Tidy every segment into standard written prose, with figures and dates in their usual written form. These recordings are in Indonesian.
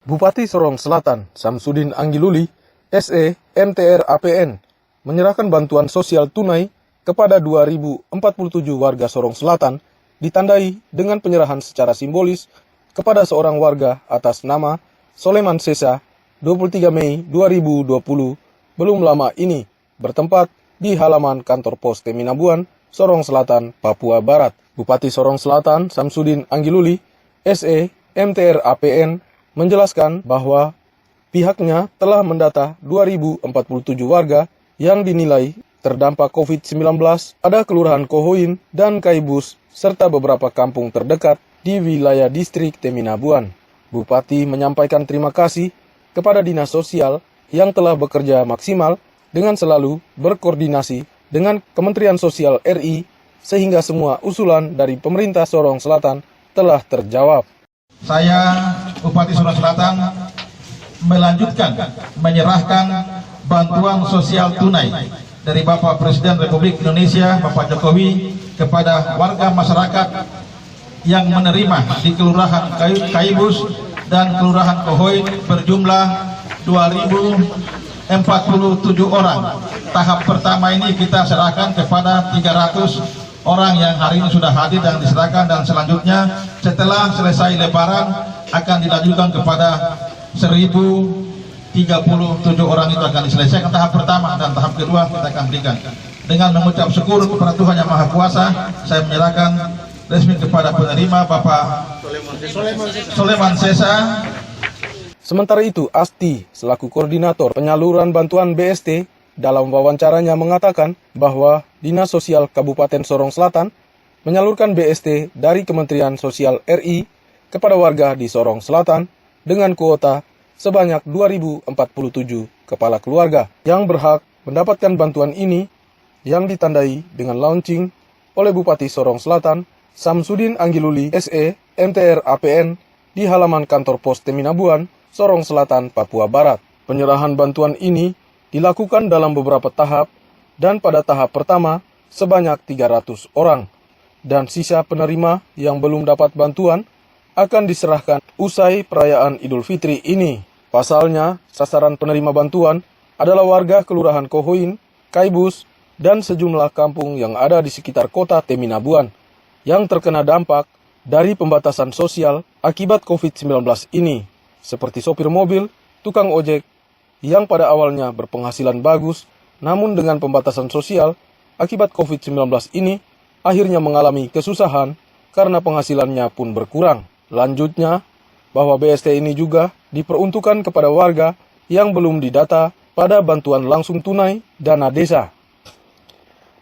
Bupati Sorong Selatan, Samsudin Anggiluli, SE, MTR APN, menyerahkan bantuan sosial tunai kepada 2.047 warga Sorong Selatan, ditandai dengan penyerahan secara simbolis kepada seorang warga atas nama Soleman Sesa, 23 Mei 2020, belum lama ini, bertempat di halaman kantor pos Teminabuan, Sorong Selatan, Papua Barat. Bupati Sorong Selatan, Samsudin Anggiluli, SE, MTR APN, menjelaskan bahwa pihaknya telah mendata 2.047 warga yang dinilai terdampak COVID-19 pada Kelurahan Kohoin dan Kaibus serta beberapa kampung terdekat di wilayah distrik Teminabuan. Bupati menyampaikan terima kasih kepada Dinas Sosial yang telah bekerja maksimal dengan selalu berkoordinasi dengan Kementerian Sosial RI sehingga semua usulan dari pemerintah Sorong Selatan telah terjawab. Saya, Bupati Sorong Selatan, melanjutkan menyerahkan bantuan sosial tunai dari Bapak Presiden Republik Indonesia, Bapak Jokowi, kepada warga masyarakat yang menerima di Kelurahan Kaibus dan Kelurahan Kohoin berjumlah 2.047 orang. Tahap pertama ini kita serahkan kepada 300 orang yang hari ini sudah hadir dan diserahkan, dan selanjutnya setelah selesai Lebaran akan dilanjutkan kepada 1.037 orang itu akan diselesaikan tahap pertama, dan tahap kedua kita akan berikan. Dengan mengucap syukur kepada Tuhan Yang Maha Kuasa, saya menyerahkan resmi kepada penerima Bapak Soleman Sesa. Sementara itu, Asti, selaku koordinator penyaluran bantuan BST, dalam wawancaranya mengatakan bahwa Dinas Sosial Kabupaten Sorong Selatan menyalurkan BST dari Kementerian Sosial RI kepada warga di Sorong Selatan dengan kuota sebanyak 2.047 kepala keluarga yang berhak mendapatkan bantuan ini, yang ditandai dengan launching oleh Bupati Sorong Selatan, Samsudin Anggiluli, SE, MTR APN, di halaman kantor pos Teminabuan, Sorong Selatan, Papua Barat. Penyerahan bantuan ini dilakukan dalam beberapa tahap, dan pada tahap pertama sebanyak 300 orang, dan sisa penerima yang belum dapat bantuan akan diserahkan usai perayaan Idul Fitri ini. Pasalnya, sasaran penerima bantuan adalah warga Kelurahan Kohoin, Kaibus, dan sejumlah kampung yang ada di sekitar kota Teminabuan yang terkena dampak dari pembatasan sosial akibat COVID-19 ini, seperti sopir mobil, tukang ojek, yang pada awalnya berpenghasilan bagus, namun dengan pembatasan sosial akibat COVID-19 ini akhirnya mengalami kesusahan karena penghasilannya pun berkurang. Lanjutnya, bahwa BST ini juga diperuntukkan kepada warga yang belum didata pada bantuan langsung tunai dana desa.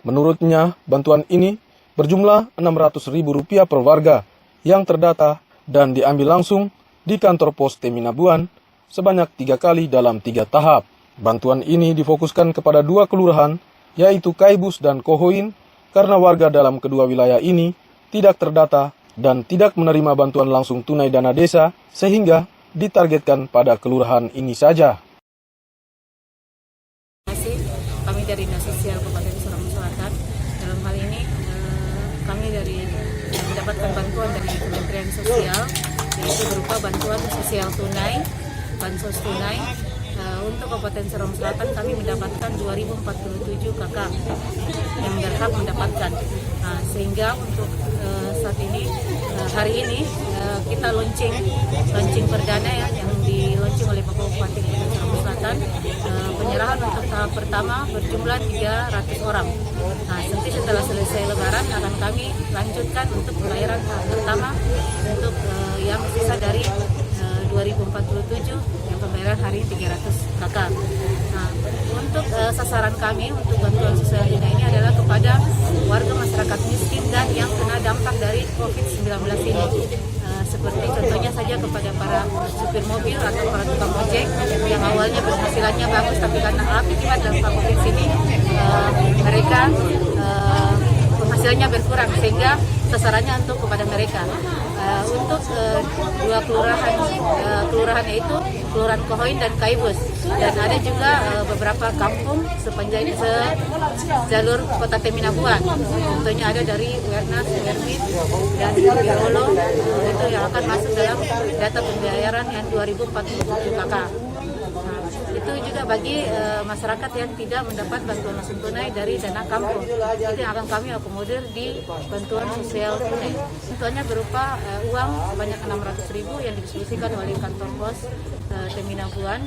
Menurutnya, bantuan ini berjumlah Rp600.000 per warga yang terdata dan diambil langsung di kantor pos Teminabuan sebanyak 3 kali dalam 3 tahap. Bantuan ini difokuskan kepada 2 kelurahan, yaitu Kaibus dan Kohoin, karena warga dalam kedua wilayah ini tidak terdata dan tidak menerima bantuan langsung tunai dana desa, sehingga ditargetkan pada kelurahan ini saja. Terima kasih kami dari Dinas Sosial Kabupaten Sorong Selatan. Dalam hal ini kami mendapatkan bantuan dari Kementerian Sosial, yaitu berupa bantuan sosial tunai, bansos tunai. Untuk Kabupaten Sorong Selatan kami mendapatkan 2.047 kakak yang berhak mendapatkan. Sehingga untuk saat ini, hari ini kita launching perdana ya, yang di-launching oleh Bapak Bupati Kabupaten Sorong Selatan. Penyerahan untuk tahap pertama berjumlah 300 orang. Nanti setelah selesai Lebaran akan kami lanjutkan untuk pembayaran tahap pertama untuk yang sisa dari 2047 yang pembayaran hari 300 kakak. Untuk sasaran kami untuk bantuan sosial ini adalah kepada warga masyarakat miskin dan yang kena dampak dari COVID-19 ini. Seperti contohnya saja kepada para supir mobil atau para tukang ojek yang awalnya penghasilannya bagus, tapi karena akibat dampak COVID ini mereka penghasilan hasilnya berkurang sehingga sasarannya untuk kepada mereka. Untuk dua kelurahan yaitu Kelurahan Kohoin dan Kaibus, dan ada juga beberapa kampung sepanjang jalur Kota Teminabuan. Contohnya ada dari Wernas, Werwit, dan Wirolo, itu yang akan masuk dalam data pembayaran yang 2047 KK. Nah, itu juga bagi masyarakat yang tidak mendapat bantuan langsung tunai dari dana kampung, itu yang akan kami akomodir di bantuan sosial tunai. Bantuannya berupa uang sebanyak 600.000 yang didistribusikan oleh kantor pos Teminabuan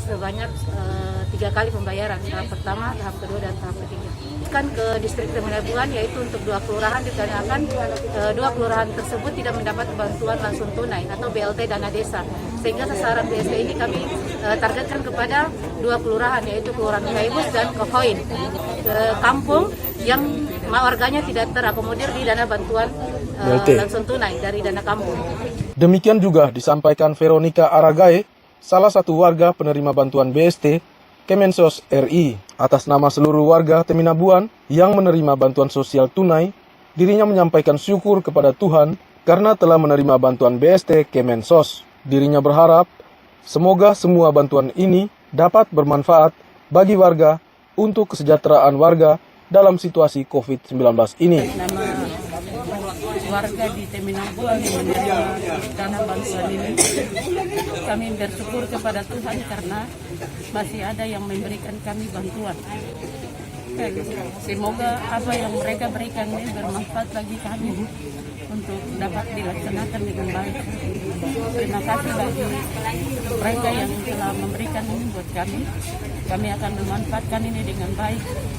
sebanyak 3 kali pembayaran, tahap pertama, tahap kedua, dan tahap ketiga. Kan ke distrik Teminabuan, yaitu untuk 2 kelurahan, dikarenakan 2 kelurahan tersebut tidak mendapat bantuan langsung tunai atau BLT dana desa, sehingga sasaran BST ini kami targetkan kepada 2 kelurahan, yaitu Kelurahan Kaibus dan Kohoin, kampung yang warganya tidak terakomodir di dana bantuan langsung tunai dari dana kampung. Demikian juga disampaikan Veronica Aragae, salah satu warga penerima bantuan BST Kemensos RI. Atas nama seluruh warga Teminabuan yang menerima bantuan sosial tunai, dirinya menyampaikan syukur kepada Tuhan karena telah menerima bantuan BST Kemensos. Dirinya berharap semoga semua bantuan ini dapat bermanfaat bagi warga untuk kesejahteraan warga dalam situasi COVID-19 ini. Nama warga di Teminabuan yang menerima dana bantuan ini, kami bersyukur kepada Tuhan karena masih ada yang memberikan kami bantuan. Semoga apa yang mereka berikan ini bermanfaat bagi kami untuk dapat dilaksanakan dengan baik. Terima kasih bagi mereka yang telah memberikan ini buat kami. Kami akan memanfaatkan ini dengan baik.